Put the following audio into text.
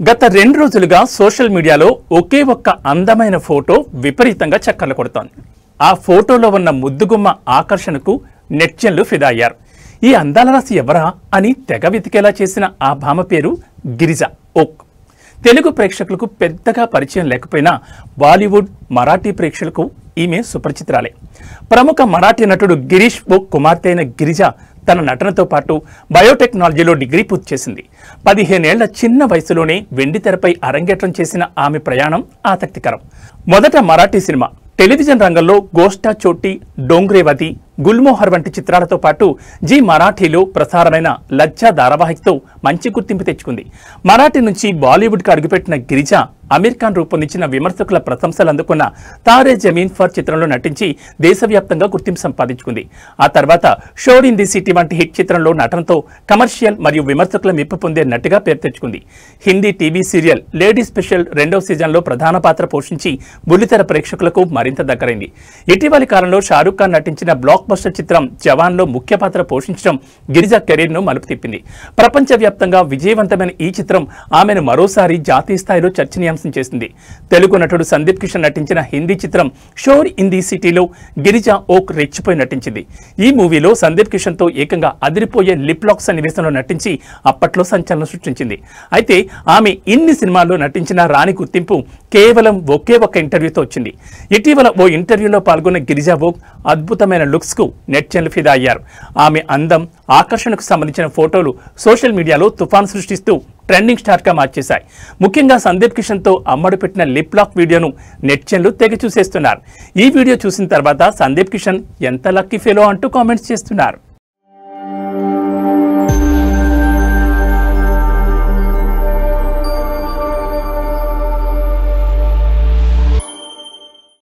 గత 2 రోజులుగా సోషల్ మీడియాలో ఒకే ఒక్క అందమైన ఫోటో విపరీతంగా చక్కర్లు కొడుతోంది. ఆ ఫోటోలో ఉన్న ముద్దుగుమ్మ ఆకర్షణకు నెట్జన్లు ఫిదా అయ్యారు. ఈ అందాల రాశి ఎవరా అని తెగ వెతికేలా చేసిన ఆ భామ పేరు గిరిజ ఓక్. తెలుగు ప్రేక్షకులకు పెద్దగా పరిచయం లేకపోయినా బాలీవుడ్, మరాఠీ ప్రేక్షకులకు ఈమె సుపరిచితురాలే. ప్రముఖ మరాఠీ నటుడు గిరీష్ ఓక్ కుమార్తె అయిన గిరిజ తన నటనతో పాటు బయోటెక్నాలజీలో డిగ్రీ పూర్తి చేసింది. 15 ఏళ్ల చిన్న వయసులోనే వెండితెరపై అరంగేట్రం చేసిన ఆమె ప్రయాణం ఆసక్తికరం. మొదట మరాఠీ సినిమా, టెలివిజన్ రంగంలో గోష్టా చోటి, డోంగ్రేవతి, గుల్మోహర్ వంటి చిత్రాలతో పాటు జీ మరాఠీలో ప్రసారమైన లజ్జా ధారావాహికతో మంచి గుర్తింపు తెచ్చుకుంది. మరాఠీ నుంచి బాలీవుడ్కి అడుగుపెట్టిన గిరిజ అమీర్ ఖాన్ రూపొందించిన విమర్శకుల ప్రశంసలు అందుకున్న తారే జమీన్ ఫర్ చిత్రంలో నటించి దేశవ్యాప్తంగా గుర్తింపు సంపాదించుకుంది. ఆ తర్వాత షోర్ ఇన్ ది సిటీ వంటి హిట్ చిత్రంలో నటనతో కమర్షియల్ మరియు విమర్శకుల మెప్పు పొందే నటిగా పేరు తెచ్చుకుంది. Hindi TV serial lady special 2వ సీజన్లో ప్రధాన పాత్ర పోషించి బుల్లితెర ప్రేక్షకులకు మరింత దగ్గరైంది. ఇటీవలి కాలంలో షారూఖ్ ఖాన్ నటించిన బ్లాక్ బస్టర్ చిత్రం జవాన్లో ముఖ్య పాత్ర పోషించడం గిరిజ కెరీర్ను మలుపు తిప్పింది. ప్రపంచవ్యాప్తంగా విజయవంతమైన ఈ చిత్రం ఆమెను మరోసారి జాతీయ స్థాయిలో చర్చనీయాంశం చేసింది. తెలుగు నటుడు సందీప్ కిషన్ నటించిన హిందీ చిత్రం షోర్ ఇన్ ది సిటీలో గిరిజ ఓక్ రెచ్చిపోయి నటించింది. ఈ మూవీలో సందీప్ కిషన్ తో ఏకంగా అదిరిపోయే లిప్ లాక్ సన్నివేశంలో నటించి అప్పట్లో సంచలనం సృష్టించింది. అయితే ఆమె ఇన్ని సినిమాల్లో నటించిన రాని గుర్తింపు కేవలం ఒకే ఒక్క ఇంటర్వ్యూతో వచ్చింది. ఇటీవల ఓ ఇంటర్వ్యూలో పాల్గొన్న గిరిజ ఓక్ అద్భుతమైన లుక్స్ కు నెట్జన్లు ఫిదా అయ్యారు. ఆమె అందం, ఆకర్షణకు సంబంధించిన ఫోటోలు సోషల్ మీడియాలో తుఫాన్ సృష్టిస్తూ ట్రెండింగ్ స్టార్ గా మార్చేశాయి. ముఖ్యంగా సందీప్ కిషన్ తో అమ్మడు పెట్టిన లిప్ లాక్ వీడియోను నెట్జన్లు తెగ చూసేస్తున్నారు. ఈ వీడియో చూసిన తర్వాత సందీప్ కిషన్ ఎంత లక్కీ ఫెలో అంటూ కామెంట్స్ చేస్తున్నారు.